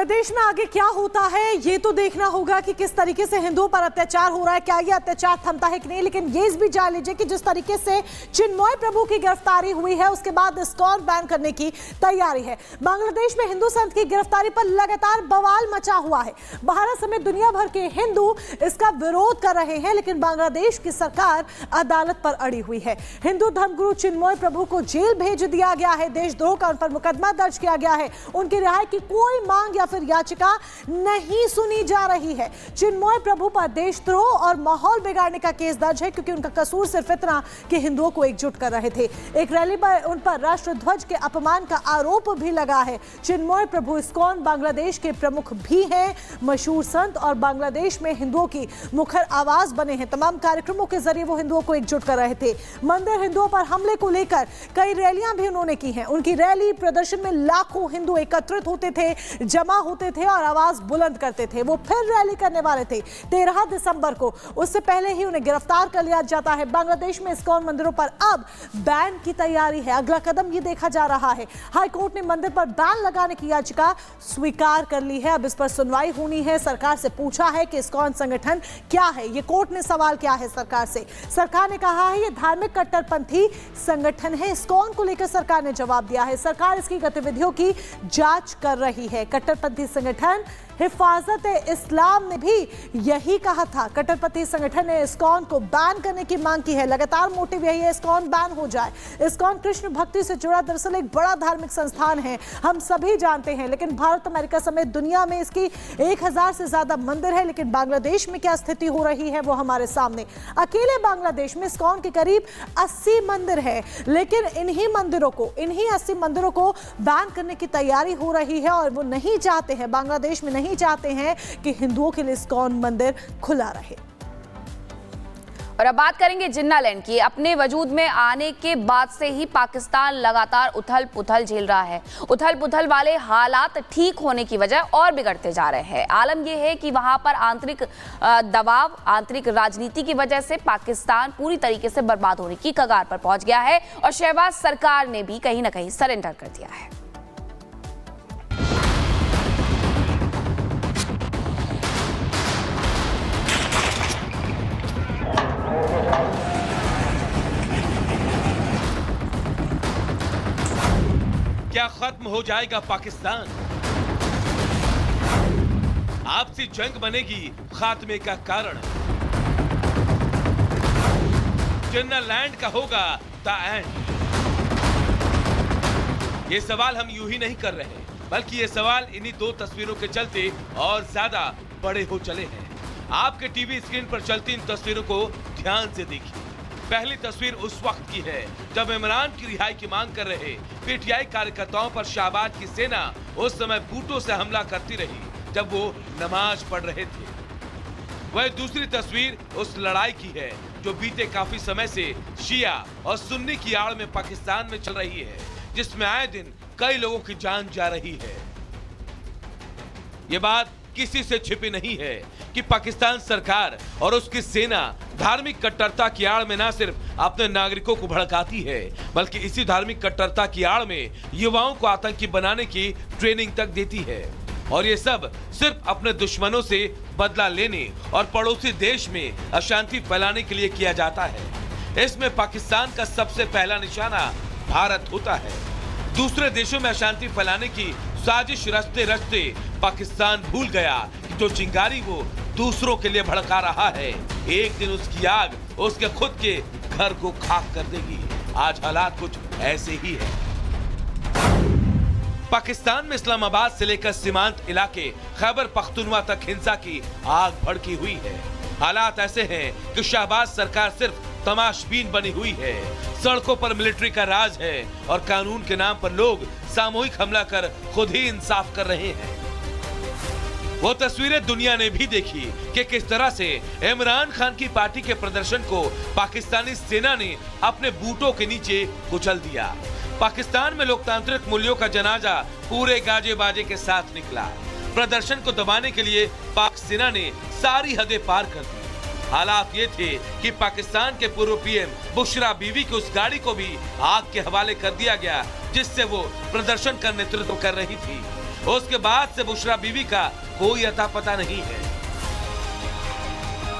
बांग्लादेश में आगे क्या होता है ये तो देखना होगा कि किस तरीके से हिंदुओं पर अत्याचार हो रहा है, क्या ये अत्याचार थमता है कि नहीं। लेकिन ये भी जान लीजिए कि जिस तरीके से चिन्मय प्रभु की गिरफ्तारी हुई है उसके बाद इस्कॉन बैन करने की तैयारी है। बांग्लादेश में हिंदू संत की गिरफ्तारी पर लगातार बवाल मचा हुआ है। भारत समेत दुनिया भर के हिंदू इसका विरोध कर रहे हैं, लेकिन बांग्लादेश की सरकार अदालत पर अड़ी हुई है। हिंदू धर्मगुरु चिन्मय प्रभु को जेल भेज दिया गया है, देशद्रोह का उन पर मुकदमा दर्ज किया गया है। उनकी रिहाई की कोई मांग या फिर याचिका नहीं सुनी जा रही है। चिन्मय प्रभु पर देशद्रोह और माहौल बिगाड़ने का केस दर्ज है, क्योंकि उनका कसूर सिर्फ इतना कि हिंदुओं को एकजुट कर रहे थे। एक रैली पर उन पर राष्ट्रध्वज के अपमान का आरोप भी लगा है। चिन्मय प्रभु इस्कॉन बांग्लादेश के प्रमुख भी हैं, मशहूर संत और बांग्लादेश में हिंदुओं की मुखर आवाज बने हैं। तमाम कार्यक्रमों के जरिए वो हिंदुओं को एकजुट कर रहे थे। मंदिर हिंदुओं पर हमले को लेकर कई रैलियां भी उन्होंने की हैं। उनकी रैली प्रदर्शन में लाखों हिंदू एकत्रित होते थे, जमा होते थे और आवाज बुलंद करते थे। वो फिर रैली करने वाले थे 13 दिसंबर को। उससे पहले ही उन्हें गिरफ्तार कर लिया जाता है। बांग्लादेश में इस्कॉन मंदिरों पर अब बैन की तैयारी है। अगला कदम ये देखा जा रहा है। हाई कोर्ट ने मंदिर पर बैन लगाने की याचिका स्वीकार कर ली है। अब इस पर सुनवाई होनी है। सरकार से पूछा है कि इस्कॉन संगठन क्या है। ये कोर्ट ने सवाल किया है सरकार से। सरकार ने कहा है ये धार्मिक कट्टरपंथी संगठन है। इस्कॉन को लेकर सरकार ने जवाब दिया है। सरकार इसकी गतिविधियों की जांच कर रही है। कट्टरपंथी संगठन हिफाजत-ए-इस्लाम ने भी यही कहा था। कट्टरपंथी संगठन ने इस्कॉन को बैन करने की मांग की है। लगातार मोटिव यही है इस्कॉन बैन हो जाए। इस्कॉन कृष्ण भक्ति से जुड़ा दरअसल एक बड़ा धार्मिक संस्थान है, हम सभी जानते हैं। लेकिन भारत अमेरिका समेत दुनिया में इसकी 1000 से ज्यादा मंदिर है। लेकिन बांग्लादेश में क्या स्थिति हो रही है वो हमारे सामने। अकेले बांग्लादेश में इस्कॉन के करीब 80 मंदिर है, लेकिन इन्हीं 80 मंदिरों को बैन करने की तैयारी हो रही है। और वो नहीं चाहते हैं, बांग्लादेश में नहीं चाहते हैं कि हिंदुओं के लिए इस्कॉन मंदिर खुला रहे। और अब बात करेंगे जिन्नालैंड की। अपने वजूद में आने के बाद से ही पाकिस्तान लगातार उथल पुथल झेल रहा है। उथल पुथल वाले हालात ठीक होने की वजह और बिगड़ते जा रहे हैं। आलम यह है कि वहां पर आंतरिक दबाव, आंतरिक राजनीति की वजह से पाकिस्तान पूरी तरीके से बर्बाद होने की कगार पर पहुंच गया है। और शहबाज सरकार ने भी कहीं ना कहीं सरेंडर कर दिया है। क्या खत्म हो जाएगा पाकिस्तान? आपसी जंग बनेगी खात्मे का कारण। जिन्नालैंड का होगा द एंड। ये सवाल हम यूं ही नहीं कर रहे, बल्कि ये सवाल इन्हीं 2 तस्वीरों के चलते और ज्यादा बड़े हो चले हैं। आपके टीवी स्क्रीन पर चलती इन तस्वीरों को ध्यान से देखिए। पहली तस्वीर उस वक्त की है जब इमरान की रिहाई की मांग कर रहे पीटीआई कार्यकर्ताओं पर शहबाज की सेना उस समय बूटों से हमला करती रही जब वो नमाज पढ़ रहे थे। वह दूसरी तस्वीर उस लड़ाई की है जो बीते काफी समय से शिया और सुन्नी की आड़ में पाकिस्तान में चल रही है, जिसमें आए दिन कई लोगों की जान जा रही है। ये बात किसी से छिपी नहीं है कि पाकिस्तान सरकार और उसकी सेना धार्मिक कट्टरता की आड़ में न सिर्फ अपने नागरिकों को भड़काती है, बल्कि इसी धार्मिक कट्टरता की आड़ में युवाओं को आतंकी बनाने की ट्रेनिंग तक देती है। और ये सब सिर्फ अपने दुश्मनों से बदला लेने और पड़ोसी देश में अशांति फैलाने के लिए किया जाता है। इसमें पाकिस्तान का सबसे पहला निशाना भारत होता है। दूसरे देशों में अशांति फैलाने की साजिश रचते रचते पाकिस्तान भूल गया कि जो चिंगारी वो दूसरों के लिए भड़का रहा है, एक दिन उसकी आग उसके खुद के घर को खाक कर देगी। आज हालात कुछ ऐसे ही है। पाकिस्तान में इस्लामाबाद से लेकर सीमांत इलाके खैबर पख्तूनवा तक हिंसा की आग भड़की हुई है। हालात ऐसे हैं कि शहबाज सरकार सिर्फ तमाशबीन बनी हुई है। सड़कों पर मिलिट्री का राज है और कानून के नाम पर लोग सामूहिक हमला कर खुद ही इंसाफ कर रहे हैं। वो तस्वीरें दुनिया ने भी देखी कि किस तरह से इमरान खान की पार्टी के प्रदर्शन को पाकिस्तानी सेना ने अपने बूटों के नीचे कुचल दिया। पाकिस्तान में लोकतांत्रिक मूल्यों का जनाजा पूरे गाजे बाजे के साथ निकला। प्रदर्शन को दबाने के लिए पाक सेना ने सारी हदें पार कर दी। हालात ये थे कि पाकिस्तान के पूर्व पीएम बुशरा बीवी की उस गाड़ी को भी आग के हवाले कर दिया गया जिससे वो प्रदर्शन का नेतृत्व कर रही थी। उसके बाद से बुशरा बीवी का कोई अता पता नहीं है।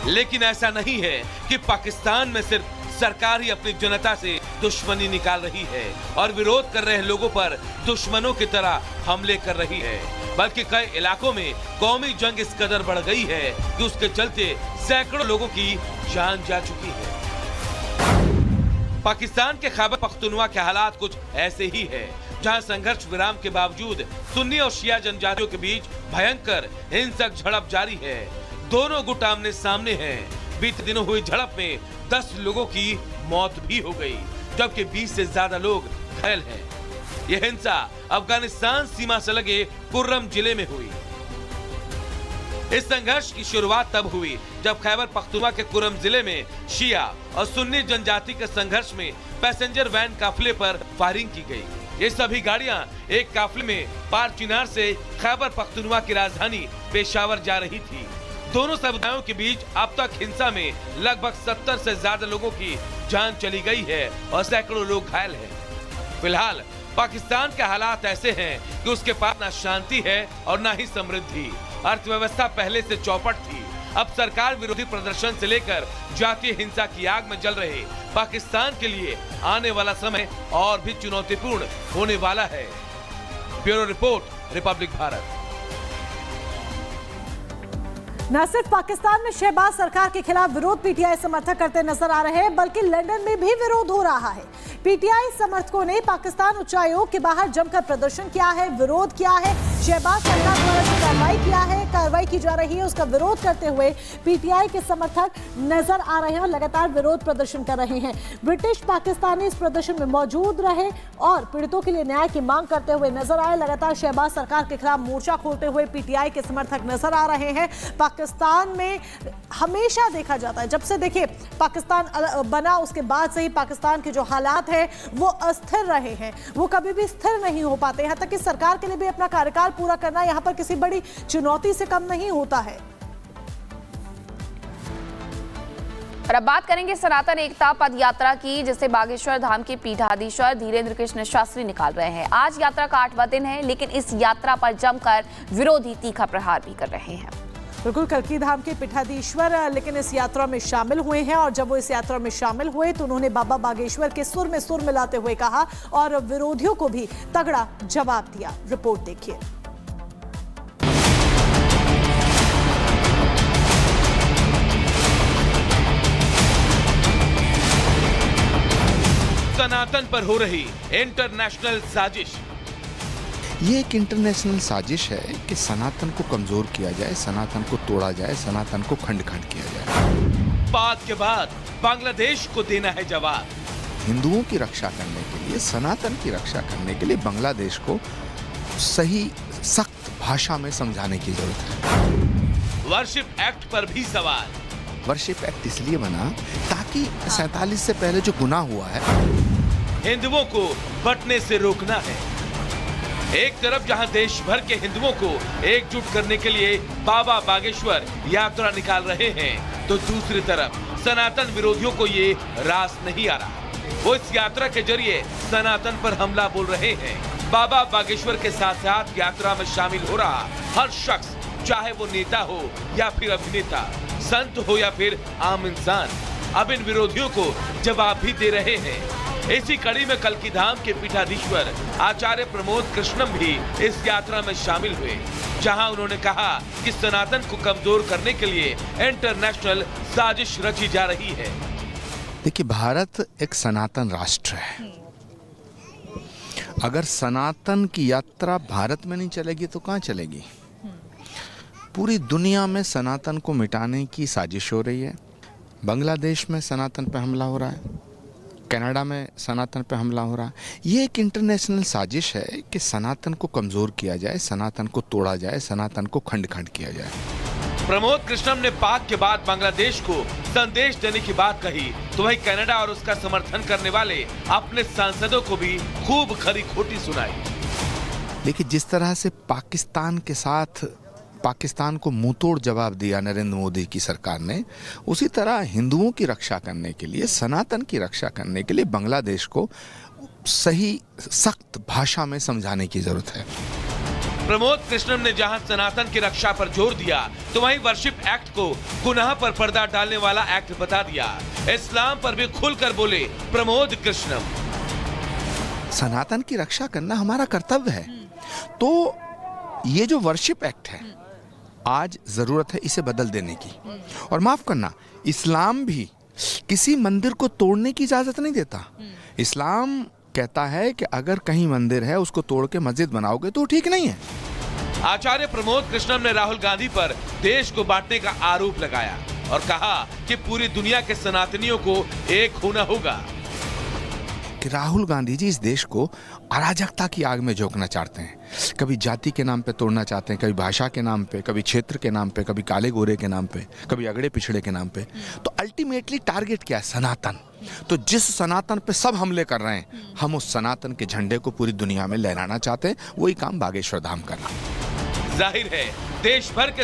लेकिन ऐसा नहीं है कि पाकिस्तान में सिर्फ सरकार ही अपनी जनता से दुश्मनी निकाल रही है और विरोध कर रहे लोगों पर दुश्मनों की तरह हमले कर रही है, बल्कि कई इलाकों में कौमी जंग इस कदर बढ़ गई है कि उसके चलते सैकड़ों लोगों की जान जा चुकी है। पाकिस्तान के खैबर पख्तूनख्वा के हालात कुछ ऐसे ही है, जहां संघर्ष विराम के बावजूद सुन्नी और शिया जनजातियों के बीच भयंकर हिंसक झड़प जारी है। दोनों गुट आमने सामने हैं। बीते दिनों हुई झड़प में 10 लोगों की मौत भी हो गई, जबकि 20 से ज्यादा लोग घायल हैं। यह हिंसा अफगानिस्तान सीमा से लगे कुर्रम जिले में हुई। इस संघर्ष की शुरुआत तब हुई जब खैबर पख्तूनख्वा के कुर्रम जिले में शिया और सुन्नी जनजाति के संघर्ष में पैसेंजर वैन काफिले पर फायरिंग की गई। ये सभी गाड़ियां एक काफिले में पार चिनार से खैबर पख्तूनख्वा की राजधानी पेशावर जा रही थी। दोनों समुदायों के बीच अब तक हिंसा में लगभग 70 से ज्यादा लोगों की जान चली गई है और सैकड़ों लोग घायल हैं। फिलहाल पाकिस्तान के हालात ऐसे हैं कि उसके पास न शांति है और न ही समृद्धि। अर्थव्यवस्था पहले से चौपट थी। अब सरकार विरोधी प्रदर्शन से लेकर जातीय हिंसा की आग में जल रहे पाकिस्तान के लिए आने वाला समय और भी चुनौतीपूर्ण होने वाला है। Bureau report, Republic Bharat. न सिर्फ पाकिस्तान में शहबाज सरकार के खिलाफ विरोध पीटीआई समर्थक करते नजर आ रहे हैं, बल्कि लंदन में भी विरोध हो रहा है। पीटीआई समर्थकों ने पाकिस्तान उच्चायोग के बाहर जमकर प्रदर्शन किया है, विरोध किया है। शहबाज सरकार द्वारा जो कार्रवाई की जा रही है, उसका विरोध करते हुए पीटीआई के समर्थक नजर आ रहे हैं और लगातार विरोध प्रदर्शन कर रहे हैं। ब्रिटिश पाकिस्तानी इस प्रदर्शन में मौजूद रहे और पीड़ितों के लिए न्याय की मांग करते हुए नजर आए। लगातार शहबाज सरकार के खिलाफ मोर्चा खोलते हुए पीटीआई के समर्थक नजर आ रहे हैं। पाकिस्तान में हमेशा देखा जाता है, जब से देखिए पाकिस्तान बना उसके बाद से ही पाकिस्तान के जो हालात है वो अस्थिर रहे हैं, वो कभी भी स्थिर नहीं हो पाते। यहाँ तक कि सरकार के लिए भी अपना कार्यकाल पूरा करना यहाँ पर किसी बड़ी चुनौती से कम नहीं होता है। और अब बात करेंगे सनातन एकता पद यात्रा की, जिसे बागेश्वर धाम के पीठाधीश्वर धीरेन्द्र कृष्ण शास्त्री निकाल रहे हैं। आज यात्रा का 8वां दिन है, लेकिन इस यात्रा पर जमकर विरोधी तीखा प्रहार भी कर रहे हैं। बिल्कुल, कल्की धाम के पीठाधीश्वर लेकिन इस यात्रा में शामिल हुए हैं और जब वो इस यात्रा में शामिल हुए तो उन्होंने बाबा बागेश्वर के सुर में सुर मिलाते हुए कहा और विरोधियों को भी तगड़ा जवाब दिया। रिपोर्ट देखिए। सनातन पर हो रही इंटरनेशनल साजिश। ये एक इंटरनेशनल साजिश है कि सनातन को कमजोर किया जाए, सनातन को तोड़ा जाए, सनातन को खंड खंड किया जाए। बात के बाद बांग्लादेश को देना है जवाब। हिंदुओं की रक्षा करने के लिए, सनातन की रक्षा करने के लिए बांग्लादेश को सही सख्त भाषा में समझाने की जरूरत है। वर्शिप एक्ट पर भी सवाल। वर्शिप एक्ट इसलिए बना ताकि 47 से पहले जो गुनाह हुआ है, हिंदुओं को बंटने से रोकना है। एक तरफ जहां देश भर के हिंदुओं को एकजुट करने के लिए बाबा बागेश्वर यात्रा निकाल रहे हैं, तो दूसरी तरफ सनातन विरोधियों को ये रास नहीं आ रहा। वो इस यात्रा के जरिए सनातन पर हमला बोल रहे हैं। बाबा बागेश्वर के साथ साथ यात्रा में शामिल हो रहा हर शख्स, चाहे वो नेता हो या फिर अभिनेता, संत हो या फिर आम इंसान, अब इन विरोधियों को जवाब भी दे रहे हैं। इसी कड़ी में कल्की धाम के पीठाधीश्वर आचार्य प्रमोद कृष्णम भी इस यात्रा में शामिल हुए, जहां उन्होंने कहा कि सनातन को कमजोर करने के लिए इंटरनेशनल साजिश रची जा रही है। देखिए, भारत एक सनातन राष्ट्र है। अगर सनातन की यात्रा भारत में नहीं चलेगी तो कहाँ चलेगी? पूरी दुनिया में सनातन को मिटाने की साजिश हो रही है। बांग्लादेश में सनातन पे हमला हो रहा है, कनाडा में सनातन पे हमला हो रहा है। ये एक इंटरनेशनल साजिश है कि सनातन को कमजोर किया जाए, सनातन को तोड़ा जाए, सनातन को खंड खंड किया जाए। प्रमोद कृष्णम ने पाक के बाद बांग्लादेश को संदेश देने की बात कही, तो वहीं कनाडा और उसका समर्थन करने वाले अपने सांसदों को भी खूब खरी खोटी सुनाई। देखिए, जिस तरह से पाकिस्तान के साथ पाकिस्तान को मुंहतोड़ जवाब दिया नरेंद्र मोदी की सरकार ने, उसी तरह हिंदुओं की रक्षा करने के लिए, सनातन की रक्षा करने के लिए बांग्लादेश को सही सख्त भाषा में समझाने की जरूरत है। प्रमोद कृष्णम ने जहां सनातन की रक्षा पर जोर दिया तो वहीं वर्शिप एक्ट को गुनाह पर पर्दा डालने वाला एक्ट बता दिया। इस्लाम पर भी खुलकर बोले प्रमोद कृष्णम। सनातन की रक्षा करना हमारा कर्तव्य है। तो ये जो वर्शिप एक्ट है, आज जरूरत है इसे बदल देने की। और माफ करना, इस्लाम भी किसी मंदिर को तोड़ने की इजाजत नहीं देता। इस्लाम कहता है कि अगर कहीं मंदिर है उसको तोड़ के मस्जिद बनाओगे तो ठीक नहीं है। आचार्य प्रमोद कृष्णम ने राहुल गांधी पर देश को बांटने का आरोप लगाया और कहा कि पूरी दुनिया के सनातनियों को एक होना होगा। कि राहुल गांधी जी इस देश को अराजकता की आग में झोंकना चाहते हैं। कभी जाति के नाम पे तोड़ना चाहते हैं, कभी भाषा के नाम पे, कभी क्षेत्र के नाम पे, कभी काले गोरे के नाम पे, कभी अगड़े पिछड़े के नाम पे। तो अल्टीमेटली टारगेट क्या है? सनातन। तो जिस सनातन पे सब हमले कर रहे हैं, हम उस सनातन के झंडे को पूरी दुनिया में लहराना चाहते हैं। वही काम बागेश्वर धाम करना। जाहिर है देश भर के